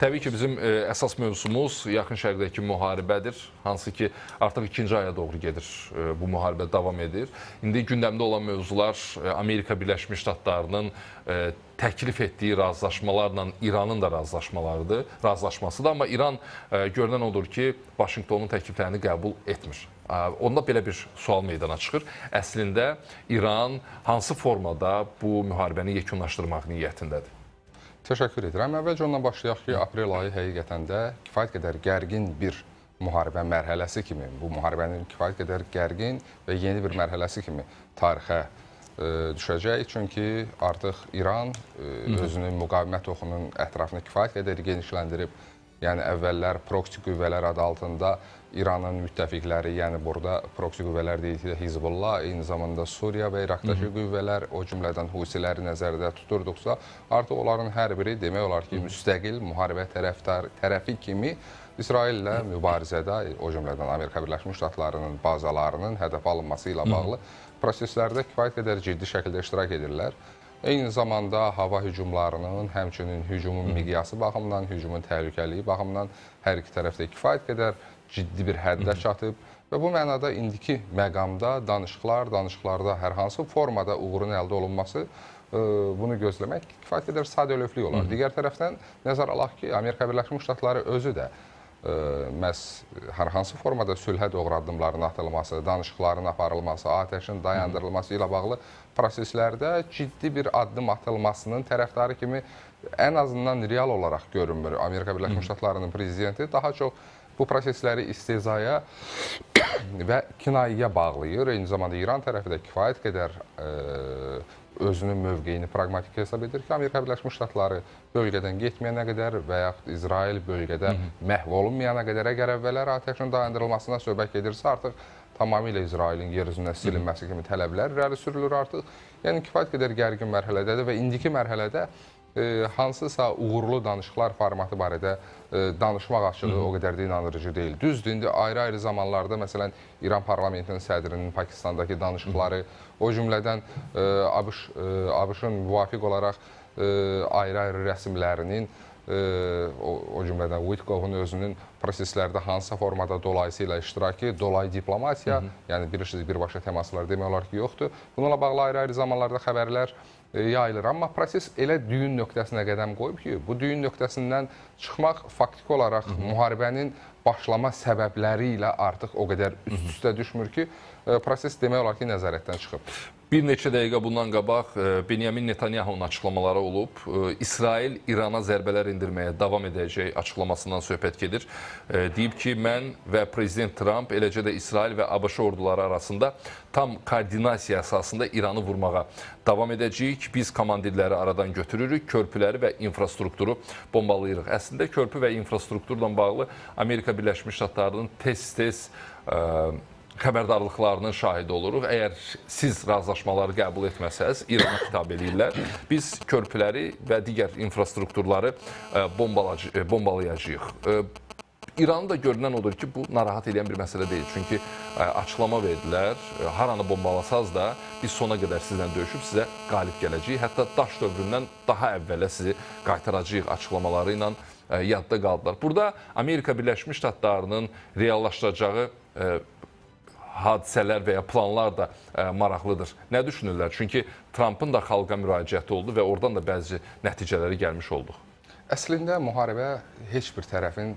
Təbii ki, bizim əsas mövzumuz yaxın şərqdəki müharibədir. Hansı ki, artıq ikinci aya doğru gedir, bu müharibə davam edir. İndi gündəmdə olan mövzular Amerika Birləşmiş Ştatlarının təklif etdiyi razılaşmalarla İranın da razılaşmasıdır. Amma İran görünən odur ki, Vaşinqtonun təkliflərini qəbul etmir. Onda belə bir sual meydana çıxır. Əslində, İran hansı formada bu müharibəni yekunlaşdırmaq niyyətindədir? Təşəkkür edirəm. Əvvəlcə ondan başlayaq ki, aprel ayı həqiqətən də kifayət qədər gərgin bir müharibə mərhələsi kimi, bu müharibənin kifayət qədər gərgin və yeni bir mərhələsi kimi tarixə düşəcək. Çünki artıq İran özünün müqavimət oxunun ətrafını kifayət qədər genişləndirib. Yəni əvvəllər proksi qüvvələr adı altında İranın müttəfiqləri, yəni burada proksi qüvvələr deyilikdə Hizbullah, eyni zamanda Suriya və İraqdakı qüvvələr, o cümlədən Husiləri nəzərdə tuturduqsa, artıq onların hər biri demək olar ki, müstəqil müharibə tərəfi kimi İsraillə mübarizədə, o cümlədən Amerika Birləşmiş Ştatlarının bazalarının hədəf alınması ilə bağlı proseslərdə kifayət qədər ciddi şəkildə iştirak edirlər. Eyni zamanda hava hücumlarının, həmçinin hücumun miqyası baxımından, hücumun təhlükəliyi baxımından hər iki tərəfdə kifayət qədər ciddi bir həddə çatıb və bu mənada indiki məqamda danışıqlarda hər hansı formada uğurun əldə olunması bunu gözləmək kifayət qədər sadəlövhlük olar. Digər tərəfdən nəzər alaq ki, Amerika Birləşmiş Ştatları özü də məhz hər hansı formada sülhə doğru addımların atılması, danışıqların aparılması, atəşin dayandırılması ilə bağlı proseslərdə ciddi bir addım atılmasının tərəfdarı kimi ən azından real olaraq görünmür. Amerika Birləşmiş Ştatlarının prezidenti daha çox bu prosesləri istehzaya və kinayəyə bağlayır. Eyni zamanda İran tərəfi də kifayət qədər özünün mövqeyini praqmatik hesab edir ki, Amerika Birləşmiş Ştatları bölgədən getməyənə qədər və yaxud İsrail bölgədə məhv olunmayana qədər əgər əvvəllər atəşin dayandırılmasına söhbət gedirsə, artıq tamamilə İsrailin yer üzündən silinməsi kimi tələblər irəli sürülür artıq. Yəni kifayət qədər gərgin mərhələdədir və indiki mərhələdə hansısa uğurlu danışıqlar formatı barədə danışmaq açığı o qədər də inandırıcı deyil. Düzdür, indi ayrı-ayrı zamanlarda, məsələn, İran parlamentinin sədrinin Pakistandakı danışıqları, o cümlədən ABŞ-ın müvafiq olaraq ayrı-ayrı rəsmlərinin, o cümlədən Witkovun özünün proseslərdə hansısa formada dolayısıyla iştirakı, dolay diplomatiya, yəni bilirsiniz, birbaşa təmaslar demək olar ki, yoxdur. Bununla bağlı ayrı-ayrı zamanlarda xəbərlər yayılır. Amma proses elə düyün nöqtəsinə qədəm qoyub ki, bu düyün nöqtəsindən çıxmaq faktiki olaraq müharibənin başlama səbəbləri ilə artıq o qədər üst-üstə düşmür ki, proses demək olar ki, nəzarətdən çıxıb. Bir neçə dəqiqə bundan qabaq Benyamin Netanyahunun açıqlamaları olub. İsrail İrana zərbələr endirməyə davam edəcək açıqlamasından söhbət gedir. Deyib ki, mən və Prezident Trump, eləcə də İsrail və ABŞ orduları arasında tam koordinasiya əsasında İranı vurmağa davam edəcəyik. Biz komandirləri aradan götürürük, körpüləri və infrastrukturu bombalayırıq. Əslində, körpü və infrastrukturla bağlı Amerika Birləşmiş Ştatlarının tez-tez xəbərdarlıqlarının şahidi oluruq. Əgər siz razılaşmaları qəbul etməsəz, İrana xitab edirlər. Biz körpüləri və digər infrastrukturları bombalayacağıq. İranı da görünən odur ki, bu narahat edən bir məsələ deyil. Çünki açıqlama verdilər, haranı bombalasaz da biz sona qədər sizlə döyüşüb sizə qalib gələcəyik. Hətta daş dövründən daha əvvələ sizi qaytaracağıq açıqlamaları ilə yadda qaldılar. Burada Amerika Birləşmiş Ştatlarının reallaşdıracağı hadisələr və ya planlar da maraqlıdır. Nə düşünürlər? Çünki Trumpın da xalqa müraciəti oldu və oradan da bəzi nəticələri gəlmiş olduq. Əslində, müharibə heç bir tərəfin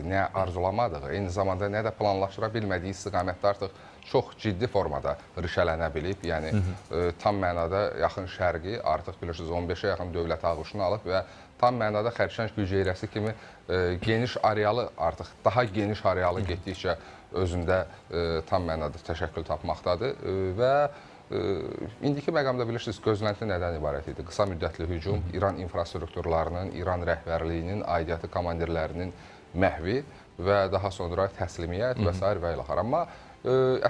nə arzulamadığı, eyni zamanda nə də planlaşdıra bilmədiyi istiqamətdə artıq çox ciddi formada rişələnə bilib. Yəni, tam mənada yaxın şərqi artıq bilirsiniz 15-ə yaxın dövlət ağuşunu alıb və tam mənada xərçəng gücəyrəsi kimi geniş arealı, artıq daha geniş arealı getdikcə özündə tam mənada təşəkkül tapmaqdadır və indiki məqamda bilirsiniz, gözlənti nədən ibarət idi? Qısa müddətli hücum, İran infrastrukturlarının, İran rəhbərliyinin, aidiyyatı komandirlərinin məhvi və daha sonra təslimiyyət və s. və ilaxır. Amma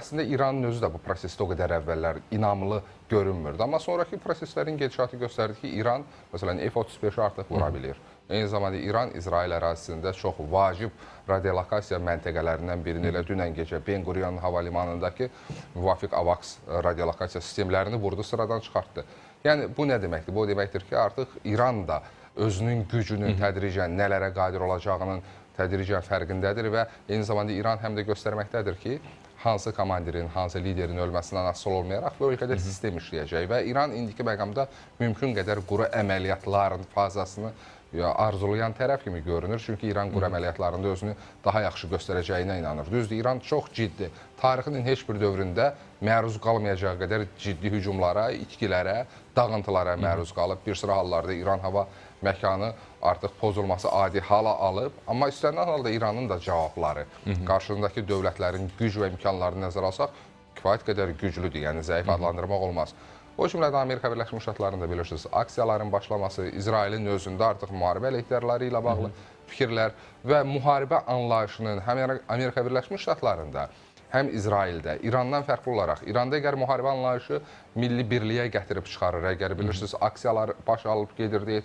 əslində İranın özü də bu prosesdə o qədər əvvəllər inamlı görünmürdü. Amma sonraki proseslərin gedişatı göstərdi ki, İran, məsələn, F-35-i artıq vura bilir. Eyni zamanda İran İsrail ərazisində çox vacib radiolokasiya məntəqələrindən birini elə dünən gecə Ben Gurion hava limanındakı müvafiq AVAX radiolokasiya sistemlərini vurdu, sıradan çıxartdı. Yəni, bu nə deməkdir? Bu deməkdir ki, artıq İran da özünün gücünün tədricən nələrə qadir olacağının tədricən fərqindədir və eyni zamanda İran həm də göstərməkdədir ki, hansı komandirin, hansı liderin ölməsindən asılı olmayaraq bu ölkədə sistem işləyəcək və İran indiki məqamda mümkün qədər quru əməliyyatların fazasını arzulayan tərəf kimi görünür. Çünki İran quru əməliyyatlarında özünü daha yaxşı göstərəcəyinə inanır. Düzdür, İran çox ciddi, tarixinin heç bir dövründə məruz qalmayacağı qədər ciddi hücumlara, itkilərə, dağıntılara məruz qalıb. Bir sıra hallarda İran hava məkanı artıq pozulması adi hala alıb. Amma istənilən halda İranın da cavabları, qarşısındakı dövlətlərin güc və imkanlarını nəzərə alsaq, kifayət qədər güclüdür, yəni zəif adlandırmaq olmaz. O cümlədən Amerika Birləşmiş Ştatlarında bilirsiniz, aksiyaların başlaması, İsrailin özündə artıq müharibə əleyhdarları ilə bağlı fikirlər və müharibə anlayışının həm Amerika Birləşmiş Ştatlarında, həm İsraildə, İrandan fərqli olaraq, İranda əgər müharibə anlayışı milli birliyə gətirib çıxarır, əgər bilirsiniz, aksiyalar baş alıb gedirdi,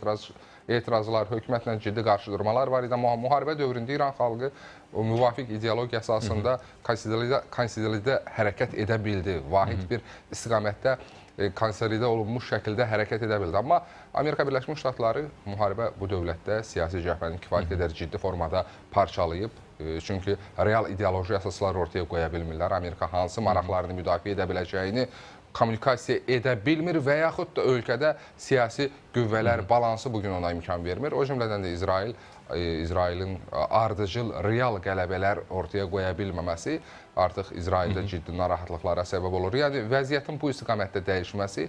etirazlar, hökumətlə ciddi qarşıdurmalar var idi, amma müharibə dövründə İran xalqı o müvafiq ideologiya əsasında konsoliddə hərəkət edə bildi, vahid bir istiqamətdə konsolidə olunmuş şəkildə hərəkət edə bildi. Amma Amerika Birləşmiş Ştatları müharibə bu dövlətdə siyasi cəbhəni kifayət qədər ciddi formada parçalayıb. Çünki real ideoloji əsaslar ortaya qoya bilmirlər. Amerika hansı maraqlarını müdafiə edə biləcəyini kommunikasiya edə bilmir və yaxud da ölkədə siyasi qüvvələr balansı bugün ona imkan vermir. O cümlədən də İsrailin ardıcıl, real qələbələr ortaya qoya bilməməsi artıq İsraildə ciddi narahatlıqlara səbəb olur. Yəni, vəziyyətin bu istiqamətdə dəyişməsi,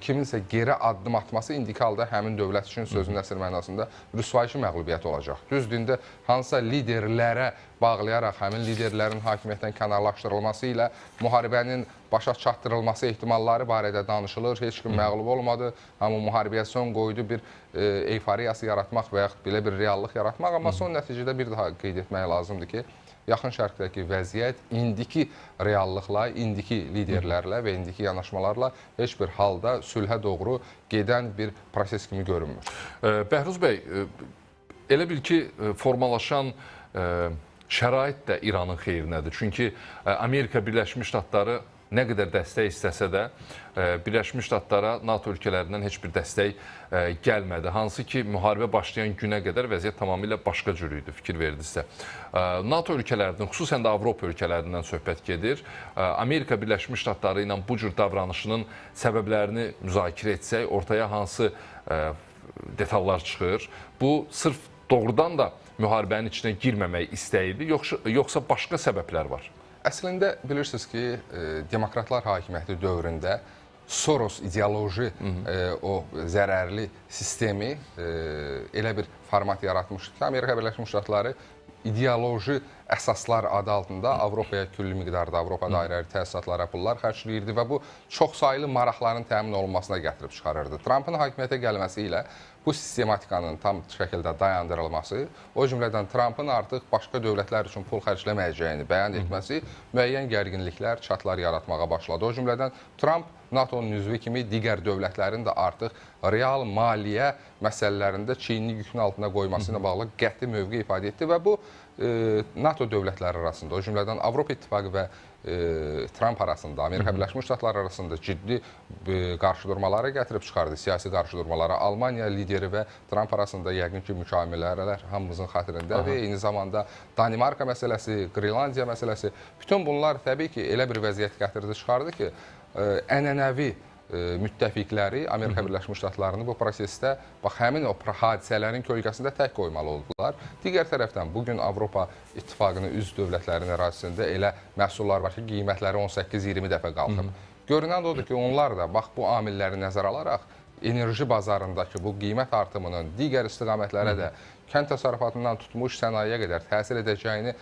kiminsə geri addım atması indiki halda həmin dövlət üçün sözün əsl mənasında rüsvayçı məğlubiyyət olacaq. Düzdür, hansısa liderlərə bağlayaraq həmin liderlərin hakimiyyətdən kənarlaşdırılması ilə müharibənin başa çatdırılması ehtimalları barədə danışılır. Heç kim məğlub olmadı, amma müharibəyə son qoydu bir eyfariyası yaratmaq və yaxud belə bir reallıq yaratmaq. Amma son nəticədə bir daha qeyd etmək lazımdır ki, Yaxın Şərqdəki vəziyyət indiki reallıqla, indiki liderlərlə və indiki yanaşmalarla heç bir halda sülhə doğru gedən bir proses kimi görünmür. Bəhruz bəy, elə bil ki, formalaşan şərait də İranın xeyrinədir. Çünki Amerika Birləşmiş Ştatları nə qədər dəstək istəsə də Birləşmiş Ştatlara NATO ölkələrindən heç bir dəstək gəlmədi. Hansı ki, müharibə başlayan günə qədər vəziyyət tamamilə başqa cür idi, fikir verdinizsə. NATO ölkələrindən, xüsusən də Avropa ölkələrindən söhbət gedir. Amerika Birləşmiş Ştatları ilə bu cür davranışının səbəblərini müzakirə etsək, ortaya hansı detallar çıxır? Bu, sırf doğrudan da müharibənin içinə girməmək istəyidir, yoxsa başqa səbəblər var? Əslində bilirsiniz ki, demokratlar hakimiyyəti dövründə Soros ideoloji o zərərli sistemi elə bir format yaratmışdı ki, Amerika Birləşmiş Ştatları ideoloji əsaslar adı altında Avropaya külli miqdarda Avropa dairəli təsisatlara pullar xərcləyirdi və bu çoxsaylı maraqların təmin olunmasına gətirib çıxarırdı. Trumpın hakimiyyətə gəlməsi ilə bu sistematikanın tam şəkildə dayandırılması, o cümlədən Trumpın artıq başqa dövlətlər üçün pul xərcləməyəcəyini bəyan etməsi müəyyən gərginliklər, çatlar yaratmağa başladı. O cümlədən Trump NATO-nun üzvü kimi digər dövlətlərin də artıq real maliyyə məsələlərində çiynini yükün altına qoyması ilə bağlı qəti mövqe ifadə etdi və bu NATO dövlətləri arasında, o cümlədən Avropa İttifaqı və Trump arasında, Amerika Birləşmiş Ştatları arasında ciddi qarşıdurmaları gətirib çıxardı, siyasi qarşıdurmaları. Almaniya lideri və Trump arasında yəqin ki, mükamilələr hamımızın xatirindədir. Eyni zamanda Danimarka məsələsi, Qrilandiya məsələsi, bütün bunlar təbii ki, elə bir vəziyyət gətirdi, çıxardı ki, ənənəvi müttəfiqləri Amerika Birləşmiş Ştatlarını bu prosesdə həmin o hadisələrin kölgəsində tək qoymalı oldular. Digər tərəfdən bugün Avropa İttifaqının üzv dövlətlərinin ərazisində elə məhsullar var ki, qiymətləri 18-20 dəfə qalxıb. Görünən odur ki, onlar da bax bu amilləri nəzərə alaraq enerji bazarındakı bu qiymət artımının digər istiqamətlərə də kənd təsərrüfatından tutmuş sənayeyə qədər təsir edəcəyini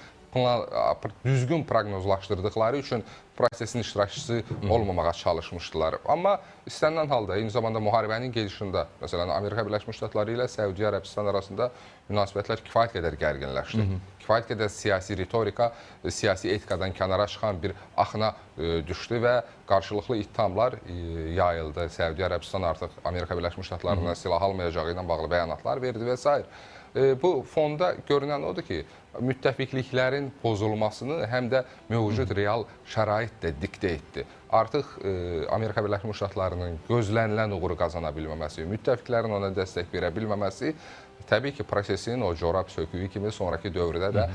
düzgün proqnozlaşdırdıqları üçün prosesin iştirakçısı olmamağa çalışmışdılar. Amma istənilən halda eyni zamanda müharibənin gedişində, məsələn, Amerika Birləşmiş Ştatları ilə Səudiyyə Ərəbistan arasında münasibətlər kifayət qədər gərginləşdi. Kifayət qədər siyasi ritorika, siyasi etikadan kənara çıxan bir axına düşdü və qarşılıqlı ittihamlar yayıldı. Səudiyyə Ərəbistan artıq Amerika Birləşmiş Ştatlarından silah almayacağı ilə bağlı bəyanatlar verdi və s. bu fonda görünən odur ki, müttəfiqliklərin pozulmasını həm də mövcud real şərait də diktə etdi. Artıq Amerika Birləşmiş Ştatlarının gözlənilən uğuru qazana bilməməsi, müttəfiqlərin ona dəstək verə bilməməsi təbii ki, prosesin o corab söküyü kimi sonraki dövrdə də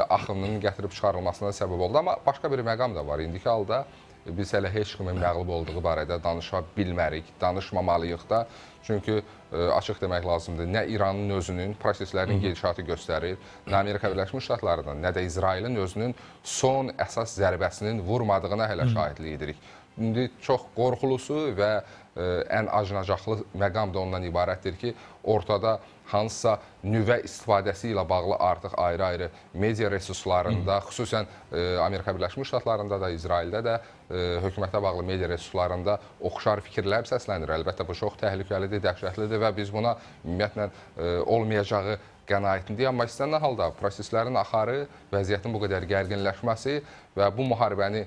axınının gətirib çıxarılmasına səbəb oldu. Amma başqa bir məqam da var. İndiki halda biz hələ heç kimin məğlub olduğu barədə danışa bilmərik, danışmamalıyıq da. Çünki açıq demək lazımdır, nə İranın özünün proseslərin gedişatı göstərir, nə Amerika Birləşmiş Ştatlarının, nə də İsrailin özünün son əsas zərbəsinin vurmadığına hələ şahidlik edirik. İndi çox qorxulusu və ən acınacaqlı məqam da ondan ibarətdir ki, ortada hansısa nüvə istifadəsi ilə bağlı artıq ayrı-ayrı media resurslarında, xüsusən Amerika Birləşmiş Ştatlarında da, İsraildə də hökumətə bağlı media resurslarında oxşar fikirlər səslənir. Əlbəttə, bu çox təhlükəlidir, dəhşətlidir və biz buna ümumiyyətlə olmayacağı qənaətindəyik. Amma istənilən halda proseslərin axarı, vəziyyətin bu qədər gərginləşməsi və bu müharibəni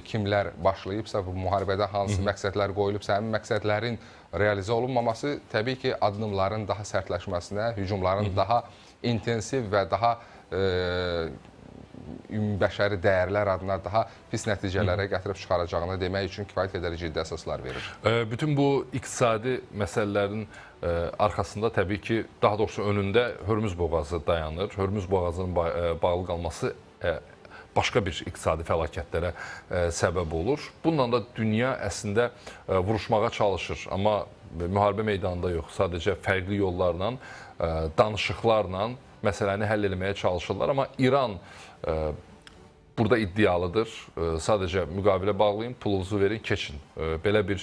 kimlər başlayıbsa, bu müharibədə hansı məqsədlər qoyulubsa, həmin məqsədlərin realizə olunmaması təbii ki, addımların daha sərtləşməsinə, hücumların daha intensiv və daha ümumbəşəri dəyərlər adına daha pis nəticələrə gətirib çıxaracağını demək üçün kifayət qədər ciddi əsaslar verir. Bütün bu iqtisadi məsələlərin arxasında təbii ki, daha doğrusu önündə Hörmüz boğazı dayanır. Hörmüz boğazının bağlı qalması başqa bir iqtisadi fəlakətlərə səbəb olur. Bununla da dünya əslində vuruşmağa çalışır. Amma müharibə meydanında yox, sadəcə fərqli yollarla, danışıqlarla məsələni həll etməyə çalışırlar. Amma İran burada iddialıdır. Sadəcə müqavilə bağlayın, pulunuzu verin, keçin. Belə bir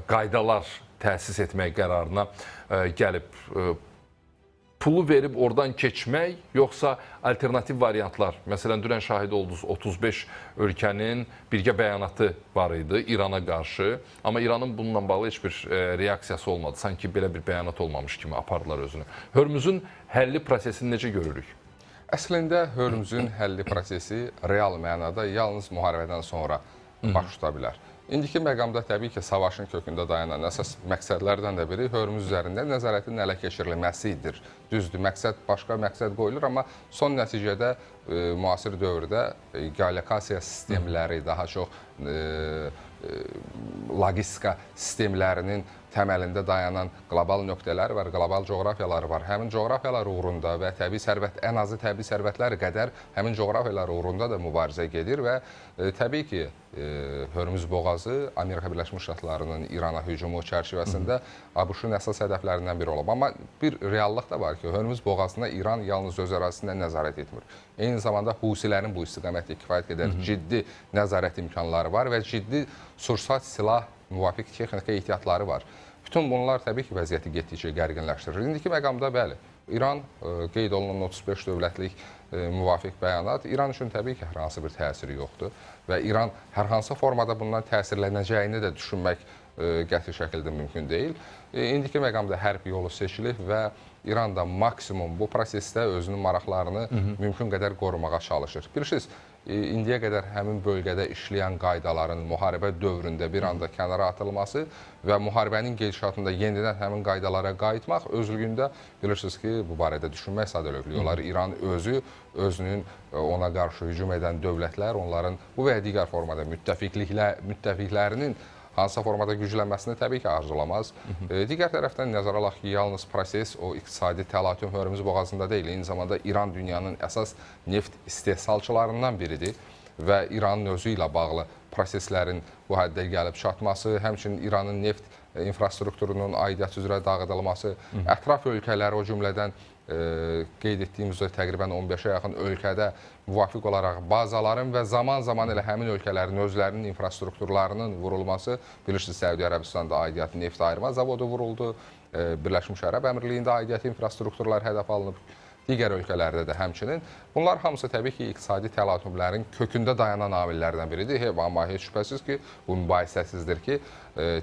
qaydalar təsis etmək qərarına gəlib. Pulu verib oradan keçmək, yoxsa alternativ variantlar? Məsələn, dünən şahid oldunuz 35 ölkənin birgə bəyanatı var idi İrana qarşı. Amma İranın bununla bağlı heç bir reaksiyası olmadı. Sanki belə bir bəyanat olmamış kimi apardılar özünü. Hörmüzün həlli prosesini necə görürük? Əslində, Hörmüzün həlli prosesi real mənada yalnız müharibədən sonra baş tuta bilər. İndiki məqamda təbii ki, savaşın kökündə dayanan əsas məqsədlərdən də biri Hörmüz üzərində nəzarətin ələ keçirilməsidir. Düzdür, başqa məqsəd qoyulur, amma son nəticədə müasir dövrdə geolokasiya sistemləri, daha çox logistika sistemlərinin təməlində dayanan qlobal nöqtələr var, qlobal coğrafiyalar var. Həmin coğrafiyalar uğrunda və təbii sərvət, ən azı təbii sərvətlər qədər həmin coğrafiyalar uğrunda da mübarizə gedir və təbii ki, Hörmüz boğazı Amerika Birləşmiş Ştatlarının İrana hücumu çərçivəsində ABŞ-ın əsas hədəflərindən biri olub. Amma bir reallıq da var ki, Hörmüz boğazına İran yalnız öz ərazisindən nəzarət etmir. Eyni zamanda Husilərin bu istiqamətdə kifayət qədər ciddi nəzarət imkanları var və ciddi sursat, silah, müvafiq texnika ehtiyatları var. Bütün bunlar təbii ki, vəziyyəti getdikcə gərginləşdirir. İndiki məqamda bəli, İran qeyd olunan 35 dövlətlik müvafiq bəyanat İran üçün təbii ki, hər hansı bir təsiri yoxdur və İran hər hansı formada bundan təsirlənəcəyini də düşünmək qəti şəkildə mümkün deyil. İndiki məqamda hərb yolu seçilib və İran da maksimum bu prosesdə özünün maraqlarını mümkün qədər qorumağa çalışır. Bilirsiniz, indiyə qədər həmin bölgədə işləyən qaydaların müharibə dövründə bir anda kənara atılması və müharibənin gedişatında yenidən həmin qaydalara qayıtmaq özlüyündə bilirsiniz ki, bu barədə düşünmək sadəlövhlük olar. İran özünün ona qarşı hücum edən dövlətlər, onların bu və ya digər formada müttəfiqlərinin hansısa formada güclənməsini təbii ki, arzulamaz. Digər tərəfdən nəzərə alaq ki, yalnız proses o iqtisadi təlatüm Hörmüz boğazında deyil, eyni zamanda İran dünyanın əsas neft istehsalçılarından biridir və İranın özü ilə bağlı proseslərin bu həddə gəlib çatması, həmçinin İranın neft infrastrukturunun aidiyyəti üzrə dağıdılması, ətraf ölkələri o cümlədən qeyd etdiyimiz təqribən 15-ə yaxın ölkədə müvafiq olaraq bazaların və zaman-zaman elə həmin ölkələrin özlərinin infrastrukturlarının vurulması, bilirsiniz, Səudiyyə Ərəbistanda aidiyyəti neft ayırma zavodu vuruldu, Birləşmiş Ərəb Əmirliyində aidiyyəti infrastrukturlar hədəf alınıb, digər ölkələrdə də həmçinin. Bunlar hamısı təbii ki, iqtisadi təlatümlərin kökündə dayanan amillərdən biridir. Amma heç şübhəsiz ki, bu mübahisəsizdir ki,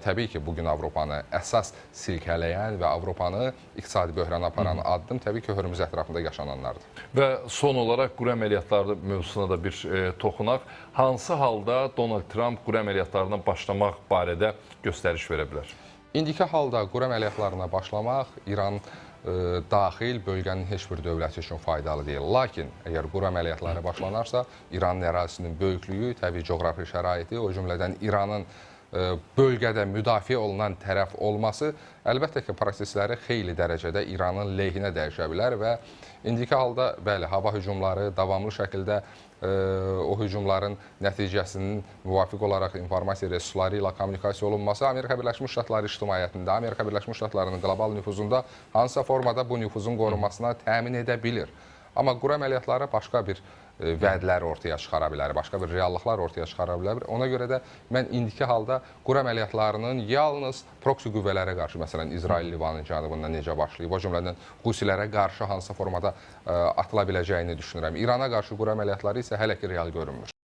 təbii ki, bugün Avropanı əsas silkələyən və Avropanı iqtisadi böhrana aparan addım təbii ki, Hörmüz ətrafında yaşananlardır. Və son olaraq quru əməliyyatları mövzusuna da bir toxunaq. Hansı halda Donald Trump quru əməliyyatlarına başlamaq barədə göstəriş verə bilər? İndiki halda quru əməliyyatlarına başlamaq İran daxil bölgənin heç bir dövləti üçün faydalı deyil. Lakin əgər quru əməliyyatları başlanarsa, İranın ərazisinin böyüklüyü, təbii coğrafi şəraiti, o cümlədən İranın bölgədə müdafiə olunan tərəf olması əlbəttə ki, prosesləri xeyli dərəcədə İranın lehinə dəyişə bilər və indiki halda bəli, hava hücumları davamlı şəkildə o hücumların nəticəsinin müvafiq olaraq informasiya resursları ilə kommunikasiya olunması Amerika Birləşmiş Ştatları ictimaiyyətində, Amerika Birləşmiş Ştatlarının qlobal nüfuzunda hansısa formada bu nüfuzun qorunmasına təmin edə bilir. Amma quru əməliyyatları başqa bir vədlər ortaya çıxara bilər, başqa bir reallıqlar ortaya çıxara bilər. Ona görə də mən indiki halda quru əməliyyatlarının yalnız proksi qüvvələrə qarşı, məsələn, İsrail Livanın cənubundan necə başlayıb, o cümlədən Husilərə qarşı hansısa formada atıla biləcəyini düşünürəm. İrana qarşı quru əməliyyatları isə hələ ki real görünmür.